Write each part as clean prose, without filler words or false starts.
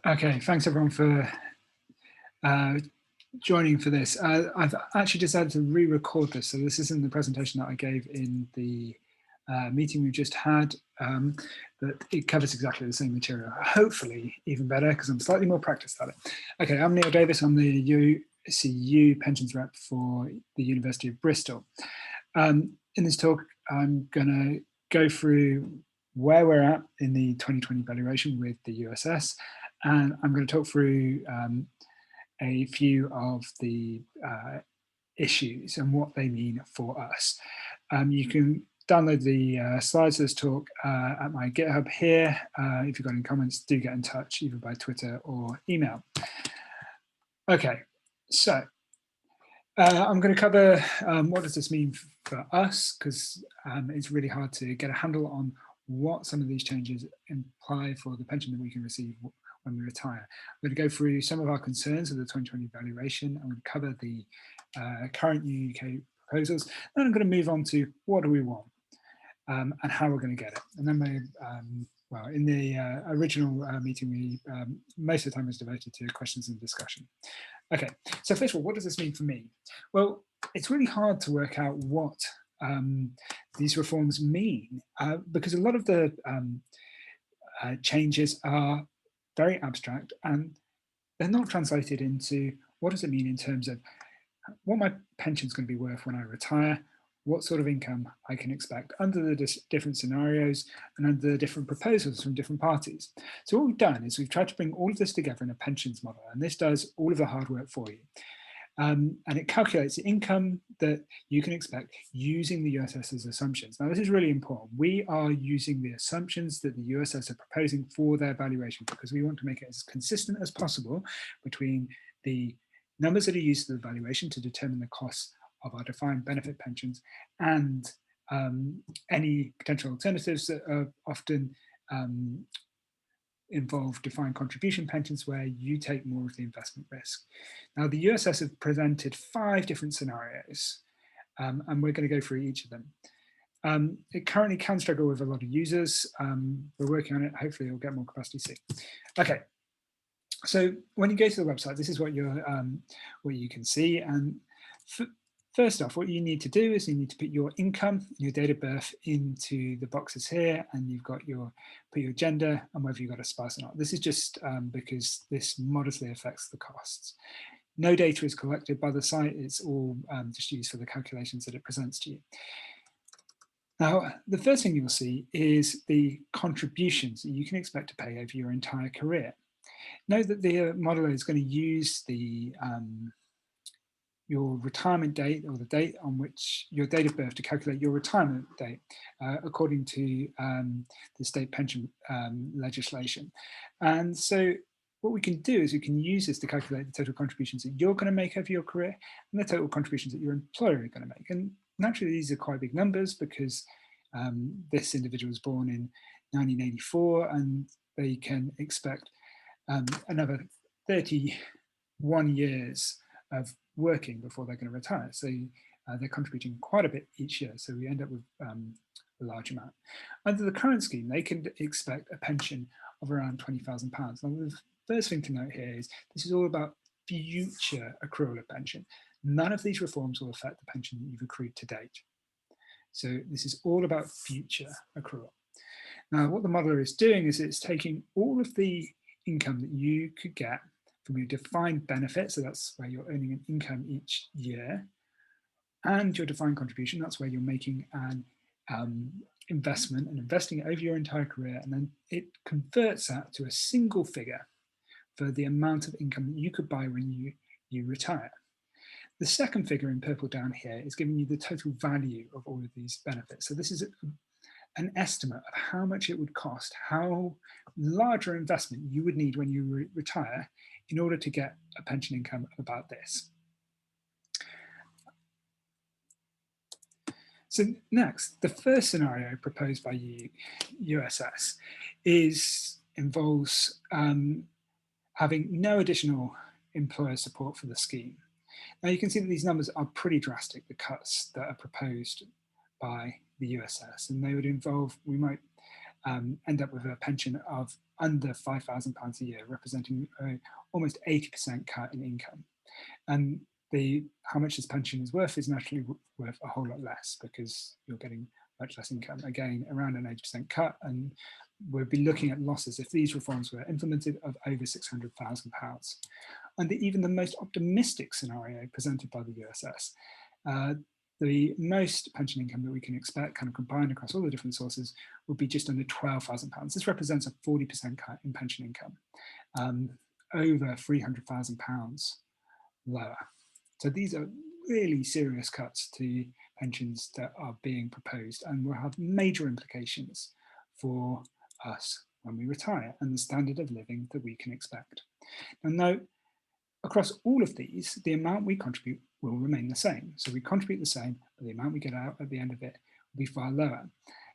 Okay, thanks everyone for uh, joining for this. I've actually decided to re-record this, so this isn't the presentation that I gave in the meeting we just had, but it covers exactly the same material, hopefully even better because I'm slightly more practiced at it. Okay, I'm Neil Davis, I'm the UCU pensions rep for the University of Bristol. In this talk, I'm going to go through where we're at in the 2020 valuation with the USS, and I'm going to talk through a few of the issues and what they mean for us. You can download the slides of this talk at my GitHub here. If you've got any comments, do get in touch either by Twitter or email. Okay, so I'm going to cover what does this mean for us, because it's really hard to get a handle on what some of these changes imply for the pension that we can receive when we retire. I'm going to go through some of our concerns with the 2020 valuation. I'm going to cover the current UK proposals. Then I'm going to move on to what do we want and how we're going to get it. And then well, in the original meeting, most of the time was devoted to questions and discussion. Okay, so first of all, what does this mean for me? Well, it's really hard to work out what these reforms mean because a lot of the changes are very abstract and they're not translated into what does it mean in terms of what my pension's going to be worth when I retire, what sort of income I can expect under the different scenarios and under the different proposals from different parties. So what we've done is we've tried to bring all of this together in a pensions model, and this does all of the hard work for you. And it calculates the income that you can expect using the USS's assumptions. Now, this is really important. We are using the assumptions that the USS are proposing for their valuation because we want to make it as consistent as possible between the numbers that are used for the valuation to determine the costs of our defined benefit pensions and any potential alternatives that are often involve defined contribution pensions where you take more of the investment risk. Now, the USS have presented 5 different scenarios, and we're going to go through each of them. It currently can struggle with a lot of users. We're working on it. Hopefully, it'll get more capacity soon. Okay, so when you go to the website, this is what you can see. And first off, what you need to do is you need to put your income, your date of birth into the boxes here, and you've got put your gender and whether you've got a spouse or not. This is just because this modestly affects the costs. No data is collected by the site. It's all just used for the calculations that it presents to you. Now, the first thing you'll see is the contributions that you can expect to pay over your entire career. Note that the modeler is going to use your retirement date or the date on which your date of birth to calculate your retirement date according to the state pension legislation. And so what we can do is we can use this to calculate the total contributions that you're going to make over your career and the total contributions that your employer are going to make. And naturally, these are quite big numbers because this individual was born in 1984 and they can expect another 31 years of working before they're going to retire. So they're contributing quite a bit each year. So we end up with a large amount. Under the current scheme, they can expect a pension of around £20,000. Now, the first thing to note here is this is all about future accrual of pension. None of these reforms will affect the pension that you've accrued to date. So this is all about future accrual. Now, what the modeler is doing is it's taking all of the income that you could get from your defined benefit, so that's where you're earning an income each year, and your defined contribution, that's where you're making an investment and investing it over your entire career, and then it converts that to a single figure for the amount of income that you could buy when you retire. The second figure in purple down here is giving you the total value of all of these benefits. So this is an estimate of how much it would cost, how large an investment you would need when you retire in order to get a pension income of about this. So next, the first scenario proposed by USS involves having no additional employer support for the scheme. Now you can see that these numbers are pretty drastic, the cuts that are proposed by the USS, and they would involve, we might end up with a pension of under £5,000 a year, representing almost 80% cut in income. And how much this pension is worth is naturally worth a whole lot less because you're getting much less income. Again, around an 80% cut, and we'll be looking at losses if these reforms were implemented of over £600,000. Under even the most optimistic scenario presented by the USS, the most pension income that we can expect, kind of combined across all the different sources, would be just under £12,000. This represents a 40% cut in pension income, over £300,000 lower. So these are really serious cuts to pensions that are being proposed and will have major implications for us when we retire and the standard of living that we can expect. Now note, across all of these, the amount we contribute will remain the same. So we contribute the same, but the amount we get out at the end of it will be far lower.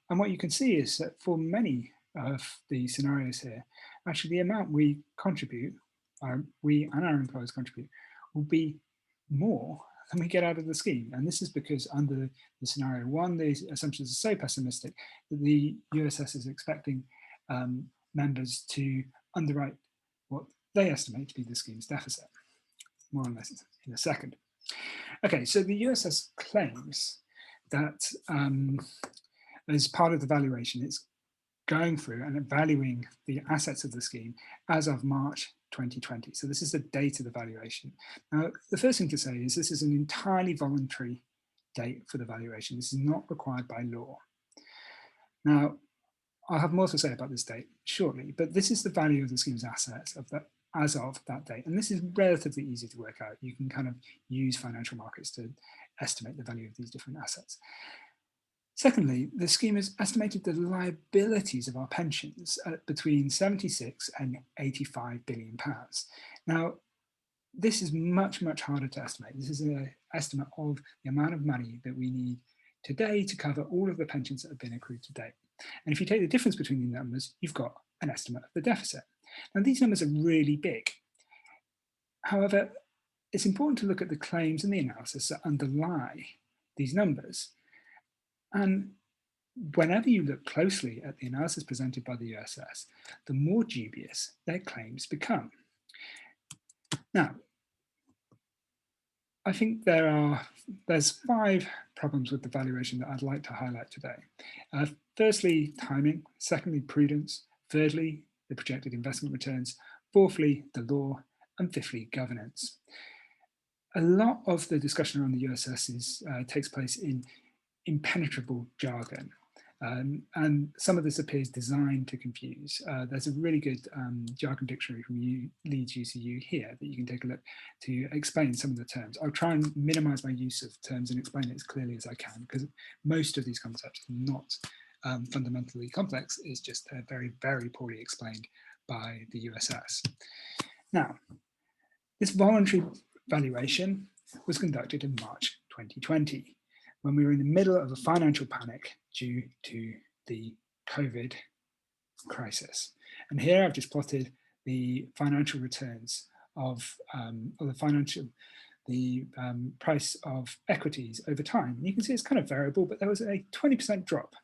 And what you can see is that for many of the scenarios here, actually the amount we contribute, we and our employers contribute, will be more than we get out of the scheme. And this is because under the scenario one, the assumptions are so pessimistic that the USS is expecting members to underwrite what they estimate to be the scheme's deficit. More on this in a second. Okay, so the USS claims that as part of the valuation, it's going through and valuing the assets of the scheme as of March 2020. So this is the date of the valuation. Now, the first thing to say is this is an entirely voluntary date for the valuation. This is not required by law. Now, I'll have more to say about this date shortly, but this is the value of the scheme's assets as of that date. And this is relatively easy to work out. You can kind of use financial markets to estimate the value of these different assets. Secondly, the scheme has estimated the liabilities of our pensions at between 76 and 85 billion pounds. Now, this is much, much harder to estimate. This is an estimate of the amount of money that we need today to cover all of the pensions that have been accrued to date. And if you take the difference between the numbers, you've got an estimate of the deficit. Now, these numbers are really big. However, it's important to look at the claims and the analysis that underlie these numbers. And whenever you look closely at the analysis presented by the USS, the more dubious their claims become. Now, I think there's 5 problems with the valuation that I'd like to highlight today. Firstly, timing. Secondly, prudence. Thirdly, the projected investment returns. Fourthly, the law. And fifthly, governance. A lot of the discussion around the USS takes place in impenetrable jargon. And some of this appears designed to confuse. There's a really good jargon dictionary from Leeds UCU here that you can take a look to explain some of the terms. I'll try and minimize my use of terms and explain it as clearly as I can, because most of these concepts are not fundamentally complex. It's just very, very poorly explained by the USS. Now, this voluntary valuation was conducted in March 2020. When we were in the middle of a financial panic due to the COVID crisis. And here I've just plotted the financial returns of the price of equities over time. And you can see it's kind of variable, but there was a 20% drop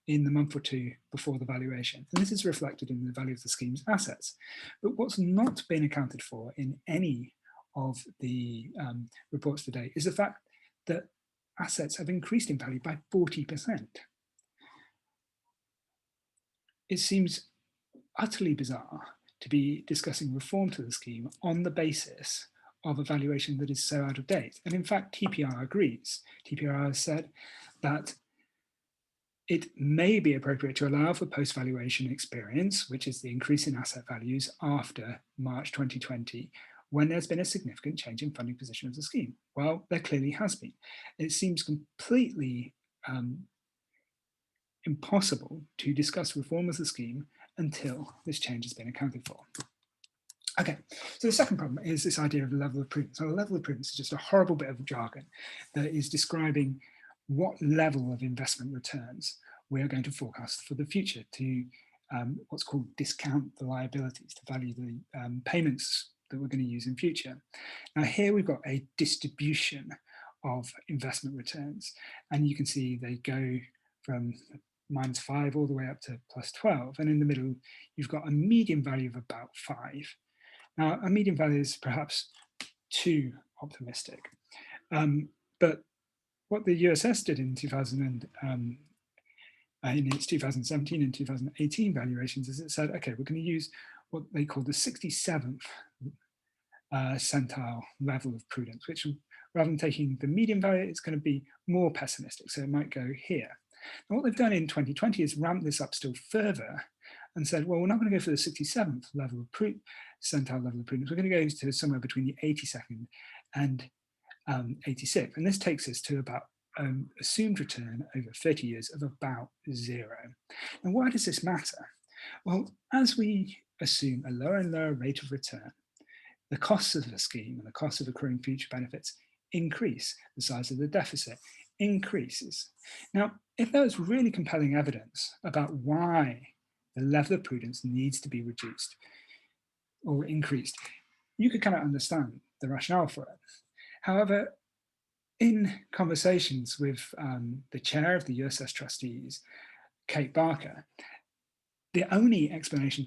in the month or two before the valuation. And this is reflected in the value of the scheme's assets. But what's not been accounted for in any of the reports today is the fact that assets have increased in value by 40%. It seems utterly bizarre to be discussing reform to the scheme on the basis of a valuation that is so out of date. And in fact, TPR agrees. TPR has said that it may be appropriate to allow for post-valuation experience, which is the increase in asset values after March 2020, when there's been a significant change in funding position of the scheme. Well, there clearly has been. It seems completely impossible to discuss reform of the scheme until this change has been accounted for. Okay, so the second problem is this idea of the level of prudence. So the level of prudence is just a horrible bit of jargon that is describing what level of investment returns we're going to forecast for the future to what's called discount the liabilities, to value the payments that we're going to use in future. Now here we've got a distribution of investment returns, and you can see they go from -5 all the way up to +12. And in the middle, you've got a median value of about 5. Now, a median value is perhaps too optimistic. But what the USS did in in its 2017 and 2018 valuations is it said, okay, we're going to use what they call the 67th centile level of prudence, which rather than taking the median value, it's going to be more pessimistic. So it might go here. And what they've done in 2020 is ramp this up still further and said, well, we're not going to go for the 67th level of centile level of prudence. We're going to go to somewhere between the 82nd and 86th. And this takes us to about assumed return over 30 years of about 0. And why does this matter? Well, as we assume a lower and lower rate of return, the costs of the scheme and the costs of accruing future benefits increase, the size of the deficit increases. Now, if there was really compelling evidence about why the level of prudence needs to be reduced or increased, you could kind of understand the rationale for it. However, in conversations with the chair of the USS trustees, Kate Barker, the only explanation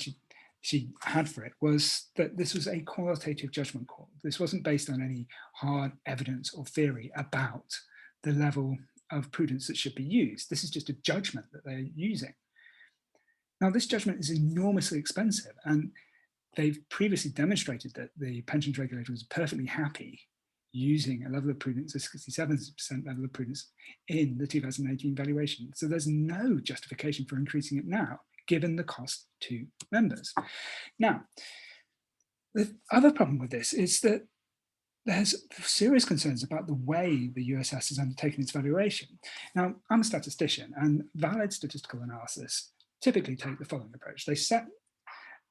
she had for it was that this was a qualitative judgment call. This wasn't based on any hard evidence or theory about the level of prudence that should be used. This is just a judgment that they're using. Now, this judgment is enormously expensive, and they've previously demonstrated that the pensions regulator was perfectly happy using a level of prudence, a 67% level of prudence in the 2018 valuation. So there's no justification for increasing it now, given the cost to members. Now, the other problem with this is that there's serious concerns about the way the USS has undertaken its valuation. Now, I'm a statistician, and valid statistical analysis typically take the following approach. They set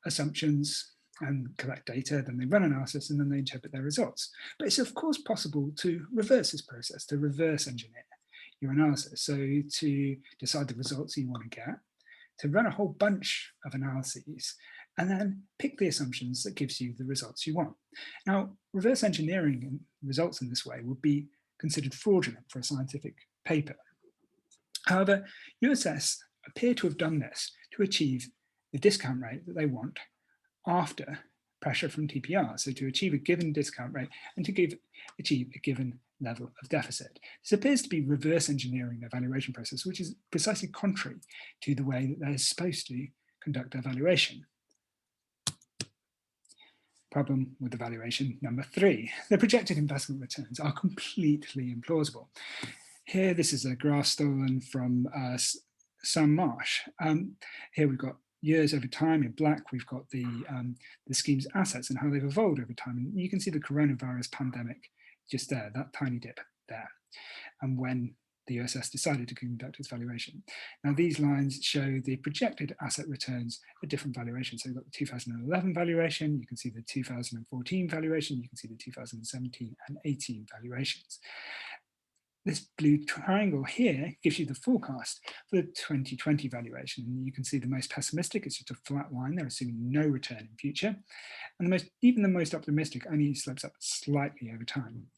assumptions and collect data, then they run analysis, and then they interpret their results. But it's of course possible to reverse this process, to reverse engineer your analysis. So to decide the results you want to get, to run a whole bunch of analyses, and then pick the assumptions that gives you the results you want. Now, reverse engineering results in this way would be considered fraudulent for a scientific paper. However, USS appear to have done this to achieve the discount rate that they want after pressure from TPR, so to achieve a given discount rate and to achieve a given level of deficit. This appears to be reverse engineering their valuation process, which is precisely contrary to the way that they're supposed to conduct their valuation. Problem with the valuation number 3. The projected investment returns are completely implausible. Here, this is a graph stolen from Sam Marsh. Here we've got years over time. In black, we've got the scheme's assets and how they've evolved over time. And you can see the coronavirus pandemic just there, that tiny dip there, and when the USS decided to conduct its valuation. Now, these lines show the projected asset returns at different valuations. So you've got the 2011 valuation, you can see the 2014 valuation, you can see the 2017 and 18 valuations. This blue triangle here gives you the forecast for the 2020 valuation. And you can see the most pessimistic is just a flat line. They're assuming no return in future. And even the most optimistic only slopes up slightly over time.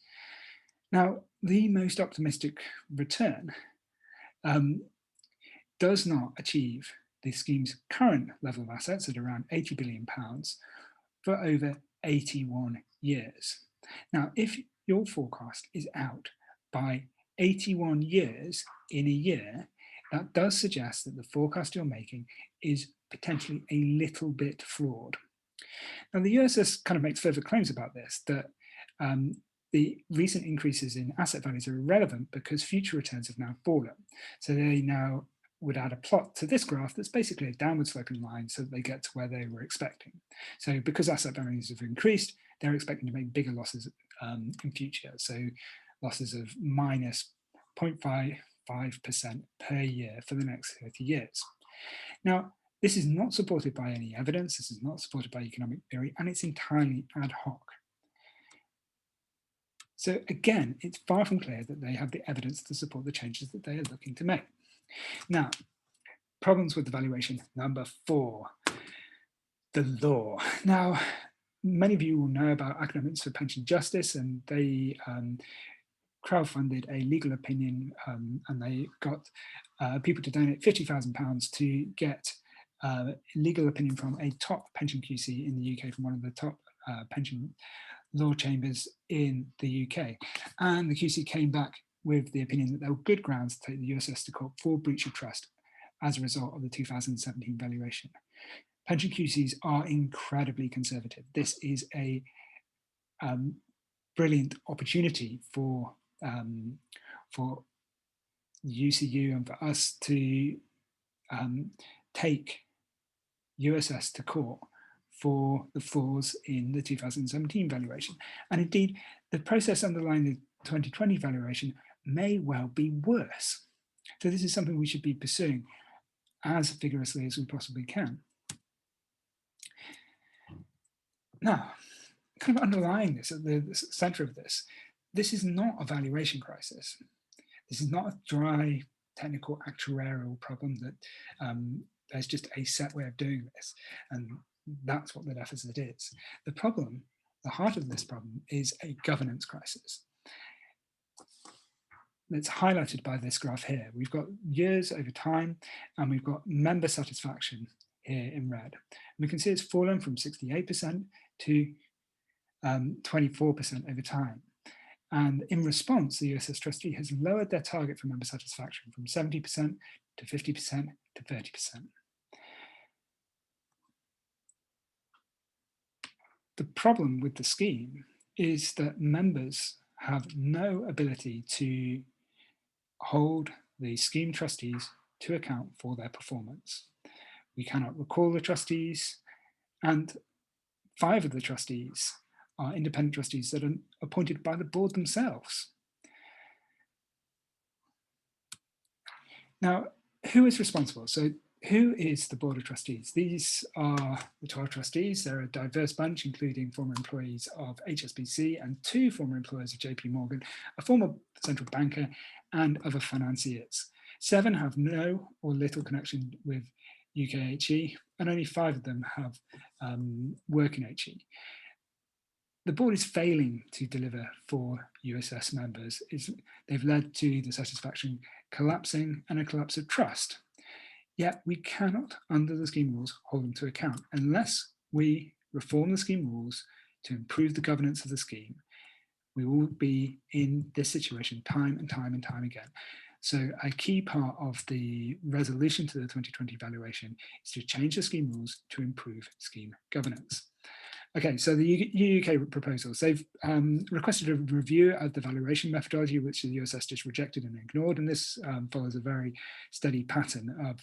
Now, the most optimistic return does not achieve the scheme's current level of assets at around £80 billion for over 81 years. Now, if your forecast is out by 81 years in a year, that does suggest that the forecast you're making is potentially a little bit flawed. Now, the USS kind of makes further claims about this, that the recent increases in asset values are irrelevant because future returns have now fallen. So they now would add a plot to this graph that's basically a downward sloping line so that they get to where they were expecting. So because asset values have increased, they're expecting to make bigger losses in future. So losses of minus 0.55% per year for the next 30 years. Now, this is not supported by any evidence, this is not supported by economic theory, and it's entirely ad hoc. So again, it's far from clear that they have the evidence to support the changes that they are looking to make. Now, problems with the valuation number 4, the law. Now, many of you will know about academics for pension justice, and they crowdfunded a legal opinion, and they got people to donate £50,000 to get legal opinion from a top pension QC in the UK, from one of the top pension law chambers in the UK. And the QC came back with the opinion that there were good grounds to take the USS to court for breach of trust as a result of the 2017 valuation. Pension QCs are incredibly conservative. This is a brilliant opportunity for UCU and for us to take USS to court for the flaws in the 2017 valuation. And indeed, the process underlying the 2020 valuation may well be worse. So this is something we should be pursuing as vigorously as we possibly can. Now, kind of underlying this, at the center of this, this is not a valuation crisis. This is not a dry technical actuarial problem that there's just a set way of doing this, and that's what the deficit is. The problem, the heart of this problem, is a governance crisis. It's highlighted by this graph here. We've got years over time, and we've got member satisfaction here in red. And we can see it's fallen from 68% to 24% over time. And in response, the USS trustee has lowered their target for member satisfaction from 70% to 50% to 30%. The problem with the scheme is that members have no ability to hold the scheme trustees to account for their performance. We cannot recall the trustees, and 5 of the trustees are independent trustees that are appointed by the board themselves. Now, who is responsible? So who is the board of trustees? These are the 12 trustees. They're a diverse bunch, including former employees of HSBC and 2 former employees of JP Morgan, a former central banker, and other financiers. 7 have no or little connection with UKHE, and only 5 of them have work in HE. The board is failing to deliver for USS members. They've led to the satisfaction collapsing and a collapse of trust. Yet we cannot, under the scheme rules, hold them to account unless we reform the scheme rules to improve the governance of the scheme. We will be in this situation time and time and time again. So a key part of the resolution to the 2020 valuation is to change the scheme rules to improve scheme governance. Okay, so the UK proposals, they've requested a review of the valuation methodology, which the USS just rejected and ignored, and this follows a very steady pattern of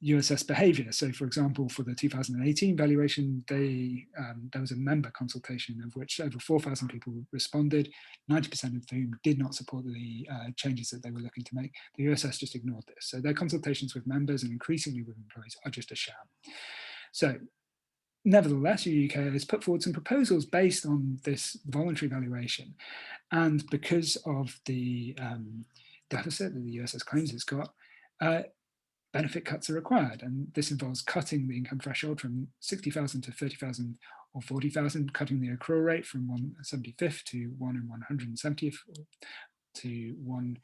USS behaviour. So for example, for the 2018 valuation, there was a member consultation of which over 4,000 people responded, 90% of whom did not support the changes that they were looking to make. The USS just ignored this. So their consultations with members and increasingly with employees are just a sham. So nevertheless, UK has put forward some proposals based on this voluntary valuation. And because of the deficit that the USS claims it's got, benefit cuts are required. And this involves cutting the income threshold from 60,000 to 30,000 or 40,000, cutting the accrual rate from 1/75th to 1 in 170th to 1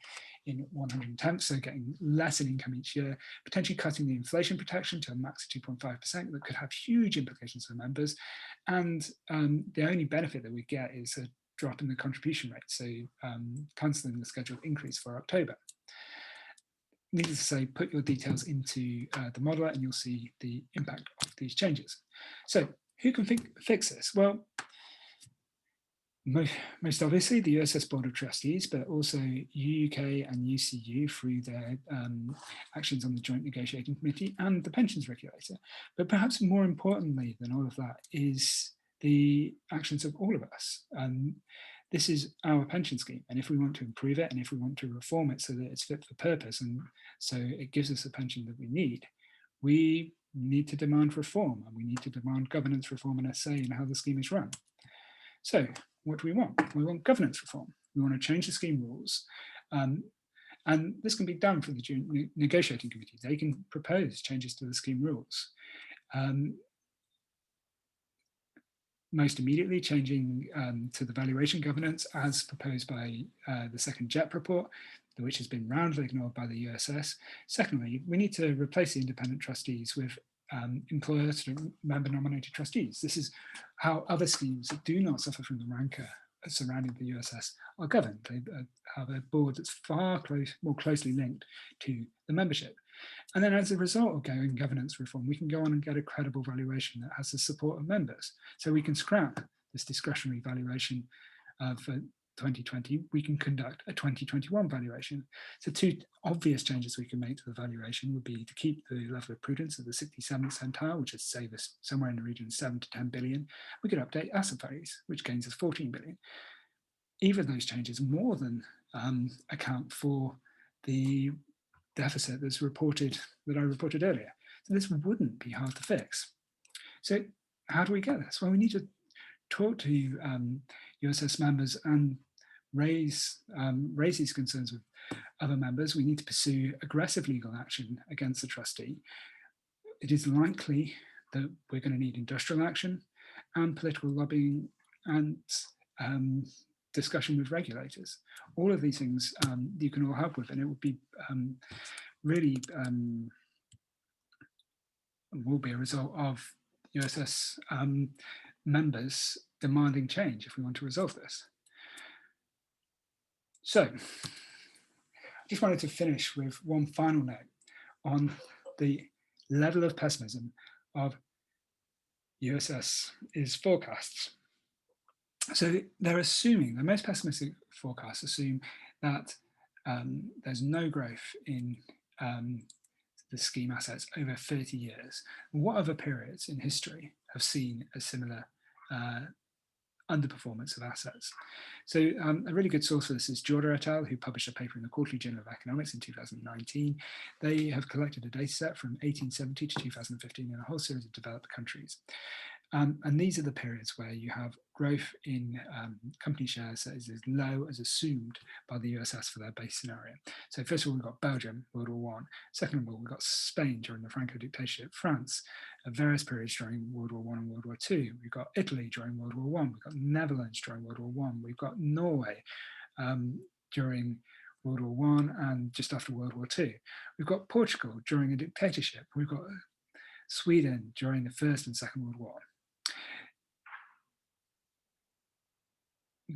in 110th, so getting less in income each year, potentially cutting the inflation protection to a max of 2.5% that could have huge implications for members. And the only benefit that we get is a drop in the contribution rate, so cancelling the scheduled increase for October. Needless to say, put your details into the modeler and you'll see the impact of these changes. So who can fix this? Well, most obviously the USS Board of Trustees, but also UK and UCU through their actions on the Joint Negotiating Committee and the Pensions Regulator. But perhaps more importantly than all of that is the actions of all of us. This is our pension scheme, and if we want to improve it and if we want to reform it so that it's fit for purpose and so it gives us the pension that we need to demand reform, and we need to demand governance reform and a say in how the scheme is run. So what do we want? We want governance reform. We want to change the scheme rules. And this can be done through the Joint Negotiating Committee. They can propose changes to the scheme rules. most immediately changing to the valuation governance as proposed by the second JEP report, which has been roundly ignored by the USS. Secondly, we need to replace the independent trustees with employer member nominated trustees. This is how other schemes that do not suffer from the rancor surrounding the USS are governed. They have a board that's far more closely linked to the membership. And then as a result of going governance reform, we can go on and get a credible valuation that has the support of members. So we can scrap this discretionary valuation for 2020, we can conduct a 2021 valuation. So two obvious changes we can make to the valuation would be to keep the level of prudence at the 67th centile, which would save us somewhere in the region of 7 to 10 billion. We could update asset values, which gains us 14 billion. Either of those changes more than account for the deficit that's reported, that I reported earlier. So this wouldn't be hard to fix. So how do we get this? Well, we need to talk to USS members and raise these concerns with other members. We need to pursue aggressive legal action against the trustee. It is likely that we're going to need industrial action and political lobbying and discussion with regulators. All of these things you can all help with, and it would be really will be a result of USS members demanding change if we want to resolve this. So I just wanted to finish with one final note on the level of pessimism of USS's forecasts. So they're assuming, the most pessimistic forecasts assume that there's no growth in the scheme assets over 30 years. What other periods in history have seen a similar underperformance of assets? So a really good source for this is Jorda et al., who published a paper in the Quarterly Journal of Economics in 2019. They have collected a data set from 1870 to 2015 in a whole series of developed countries. And these are the periods where you have growth in company shares that is as low as assumed by the USS for their base scenario. So first of all, we've got Belgium, World War I. Second of all, we've got Spain during the Franco dictatorship, France at various periods during World War I and World War II. We've got Italy during World War I. We've got Netherlands during World War I. We've got Norway during World War I and just after World War II. We've got Portugal during a dictatorship. We've got Sweden during the First and Second World War.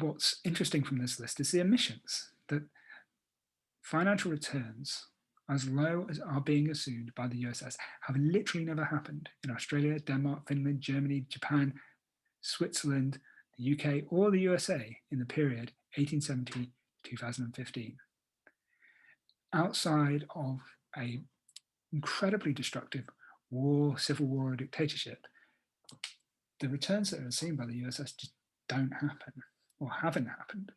What's interesting from this list is the emissions, that financial returns as low as are being assumed by the USS have literally never happened in Australia, Denmark, Finland, Germany, Japan, Switzerland, the UK, or the USA in the period 1870 to 2015. Outside of a incredibly destructive war, civil war, or dictatorship, the returns that are seen by the USS just don't happen or haven't happened.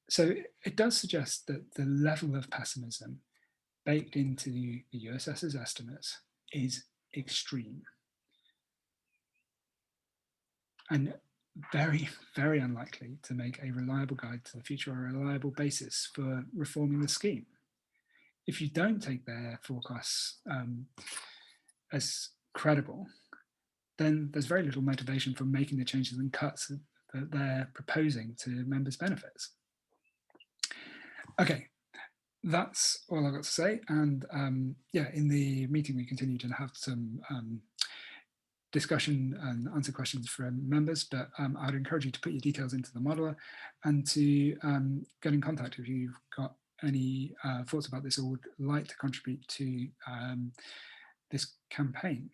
So it does suggest that the level of pessimism baked into the USS's estimates is extreme and very, very unlikely to make a reliable guide to the future or a reliable basis for reforming the scheme. If you don't take their forecasts as credible, then there's very little motivation for making the changes and cuts that they're proposing to members' benefits. Okay, that's all I've got to say. And yeah, in the meeting, we continue to have some discussion and answer questions from members, but I'd encourage you to put your details into the modeler and to get in contact if you've got any thoughts about this or would like to contribute to this campaign.